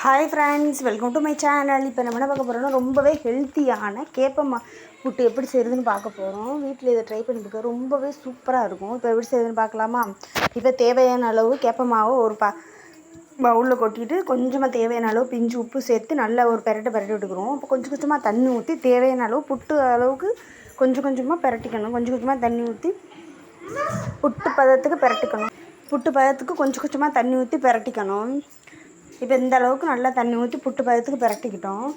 Hi friends, welcome to my channel. இப்போ நம்ம என்ன பார்க்க போகிறோம்னா ரொம்பவே ஹெல்த்தியான கேப்பம்மா புட்டு எப்படி செய்கிறதுன்னு பார்க்க போகிறோம். வீட்டில் இதை ட்ரை பண்ணியிருக்கோம், ரொம்பவே சூப்பராக இருக்கும். இப்போ எப்படி செய்கிறதுன்னு பார்க்கலாமா? இப்போ தேவையான அளவு கேப்பமாவை ஒரு பவுலில் கொட்டிட்டு கொஞ்சமாக தேவையான அளவு பிஞ்சு உப்பு சேர்த்து நல்லா ஒரு பெரட்டி விட்டுக்கிறோம். இப்போ கொஞ்சம் கொஞ்சமாக தண்ணி ஊற்றி தேவையான அளவு புட்டு அளவுக்கு கொஞ்சம் கொஞ்சமாக பெரட்டிக்கணும். கொஞ்சம் கொஞ்சமாக தண்ணி ஊற்றி புட்டு பதத்துக்கு பெரட்டிக்கணும். புட்டு பதத்துக்கு கொஞ்சம் கொஞ்சமாக தண்ணி ஊற்றி பெரட்டிக்கணும். இப்போ இந்த அளவுக்கு நல்லா தண்ணி ஊற்றி புட்டு பதத்துக்கு பெரட்டிக்கிட்டோம்.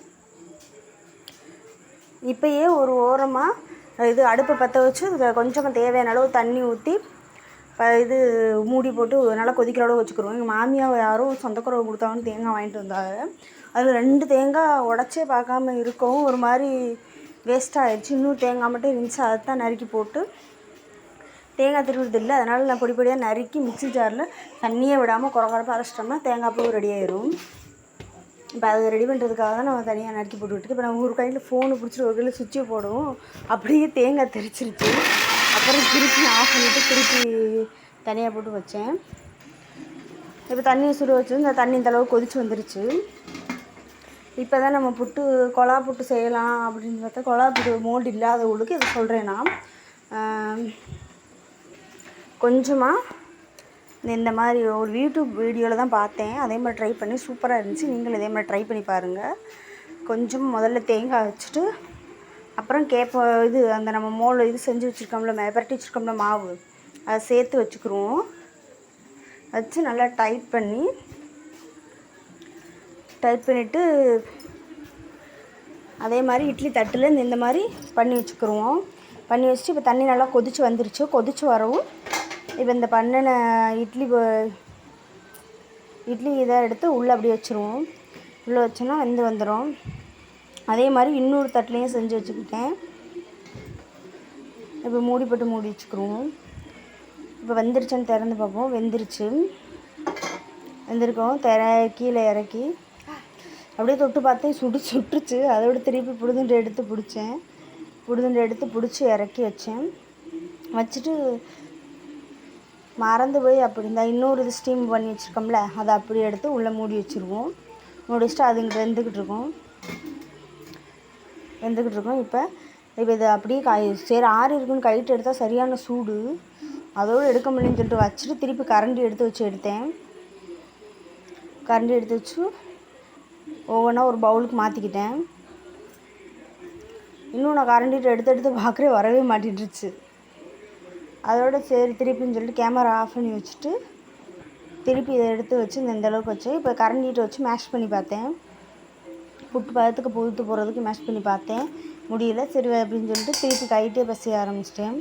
இப்போயே ஒரு ஓரமாக இது அடுப்பை பற்ற வச்சு கொஞ்சமாக தேவையான அளவு தண்ணி ஊற்றி இது மூடி போட்டு நல்லா கொதிக்கிற அளவு வச்சுக்கிடுவோம். எங்கள் மாமியார் யாரும் சொந்தக்குறவை கொடுத்தாங்கன்னு தேங்காய் வாங்கிட்டு வந்தாங்க. அதில் 2 தேங்காய் உடச்சே பார்க்காம இருக்கவும் ஒரு மாதிரி வேஸ்ட் ஆகிடுச்சு. இன்னும் தேங்காய் மட்டும் இருந்துச்சு, அதை தான் நறுக்கி போட்டு தேங்காய் திருவுறது இல்லை, அதனால் நான் பொடி பொடியாக நறுக்கி மிக்ஸி ஜாரில் தண்ணியே விடாமல் குறப்பாக அரைச்சிட்டோம்னா தேங்காய் பூ ரெடி ஆயிரும். இப்போ அதை ரெடி பண்ணுறதுக்காக தான் நம்ம தனியாக நறுக்கி போட்டுக்கிட்டு இப்போ நம்ம ஒரு கையில் ஃபோனு பிடிச்சிட்டு ஒரு கையில் சுவிட்சை போடுவோம். அப்படியே தேங்காய் தெரிச்சிருச்சு. அப்புறம் திருப்பி ஆஃப் பண்ணிவிட்டு திருப்பி தனியாக போட்டு வச்சேன். இப்போ தண்ணியை சுட வச்சு இந்த தண்ணி இந்த அளவுக்கு கொதிச்சு வந்துருச்சு. இப்போ தான் நம்ம கொழா புட்டு செய்யலாம் அப்படின்னு பார்த்தா கொழா புட்டு மோல்டு இல்லாதவங்களுக்கு இதை சொல்கிறேன். நான் கொஞ்சமாக இந்த மாதிரி ஒரு யூடியூப் வீடியோவில் தான் பார்த்தேன், அதே மாதிரி ட்ரை பண்ணி சூப்பராக இருந்துச்சு. நீங்களும் இதே மாதிரி ட்ரை பண்ணி பாருங்கள். கொஞ்சம் முதல்ல தேங்காய் வச்சுட்டு அப்புறம் இது அந்த நம்ம மோல் இது செஞ்சு வச்சுருக்கோம்ல, பெரட்டி வச்சுருக்கோம்ல மாவு, அதை சேர்த்து வச்சுக்கிருவோம். வச்சு நல்லா டைட் பண்ணிவிட்டு அதே மாதிரி இட்லி தட்டில் இந்த மாதிரி பண்ணி வச்சுக்கிருவோம். பண்ணி வச்சுட்டு இப்போ தண்ணி நல்லா கொதித்து வந்துருச்சு. கொதித்து வரவும் இப்போ இந்த பண்ணின இட்லி இதை எடுத்து உள்ளே அப்படியே வச்சுருவோம். உள்ளே வச்சோன்னா வந்துடும். அதே மாதிரி இன்னொரு தட்டுலையும் செஞ்சு வச்சுக்கிட்டேன். இப்போ மூடி வச்சுக்கிருவோம். இப்போ வெந்துருச்சுன்னு திறந்து பார்ப்போம். வெந்திருக்கோம். கீழே இறக்கி அப்படியே தொட்டு பார்த்தேன், சுட்டுருச்சு. அதோட திருப்பி புடுதுண்டு எடுத்து பிடிச்சி இறக்கி வச்சேன். வச்சுட்டு மறந்து போய் அப்படி இருந்தால் இன்னொரு இது ஸ்டீம் பண்ணி வச்சுருக்கோம்ல, அதை அப்படி எடுத்து உள்ளே மூடி வச்சுருவோம். மூடி வச்சுட்டு அது இங்கே வெந்துக்கிட்டு இருக்கோம். இப்போ இது அப்படியே சரி ஆறி இருக்குன்னு கைட்டு எடுத்தால் சரியான சூடு, அதோடு எடுக்க முடியும்னு சொல்லிட்டு வச்சுட்டு திருப்பி கரண்டி எடுத்தேன். கரண்டி எடுத்து வச்சு ஒவ்வொன்றா ஒரு பவுலுக்கு மாற்றிக்கிட்டேன். இன்னும் நான் கரண்டிட்டு எடுத்து பார்க்குறேன், வரவே மாட்டிட்டுருச்சு. அதோட சரி திருப்பின்னு சொல்லிட்டு கேமரா ஆஃப் பண்ணி வச்சுட்டு திருப்பி இதை எடுத்து வச்சு இந்த அளவுக்கு வச்சு இப்போ கரண்டிட்டு வச்சு மேஷ் பண்ணி பார்த்தேன். புட்டு பதத்துக்கு புதுத்து போகிறதுக்கு மேஷ் பண்ணி பார்த்தேன், முடியல. சரி அப்படின்னு சொல்லிட்டு திருப்பி கைட்டே பிசைய ஆரம்பிச்சிட்டேன்.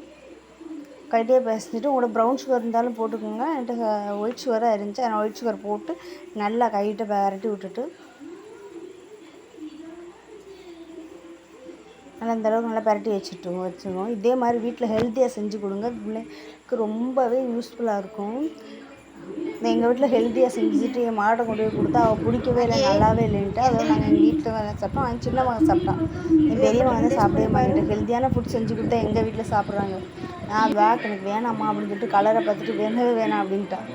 கைட்டே பிசைஞ்சிட்டு உங்களோட ப்ரௌன் சுகர் இருந்தாலும் போட்டுக்கோங்க. என்கிட்ட ஒயிட் சுகராக இருந்துச்சு, அதனால் ஒயிட் சுகர் போட்டு நல்லா கைட்டை பரட்டி விட்டுட்டு நல்லா இந்தளவுக்கு நல்லா பரட்டி வச்சுருவோம். இதே மாதிரி வீட்டில் ஹெல்த்தியாக செஞ்சு கொடுங்க, பிள்ளைக்கு ரொம்பவே யூஸ்ஃபுல்லாக இருக்கும். எங்கள் வீட்டில் ஹெல்த்தியாக செஞ்சுட்டு என் மாட்டை கொண்டு போய் கொடுத்தா அவள் பிடிக்கவே இல்லை, நல்லாவே இல்லைன்ட்டு. அதோட நாங்கள் எங்கள் வீட்டில் வேலை சாப்பிட்டோம். அவன் சின்ன மகன் சாப்பிட்டான், என் பெரிய மகன் வந்து சாப்பிடவே மாட்டேன். ஹெல்த்தியான ஃபுட் செஞ்சு கொடுத்தா எங்கள் வீட்டில் சாப்பிட்றாங்க. எனக்கு வேணாம்மா அப்படின்னு சொல்லிட்டு கலரை பார்த்துட்டு வேணவே வேணாம் அப்படின்ட்டான்.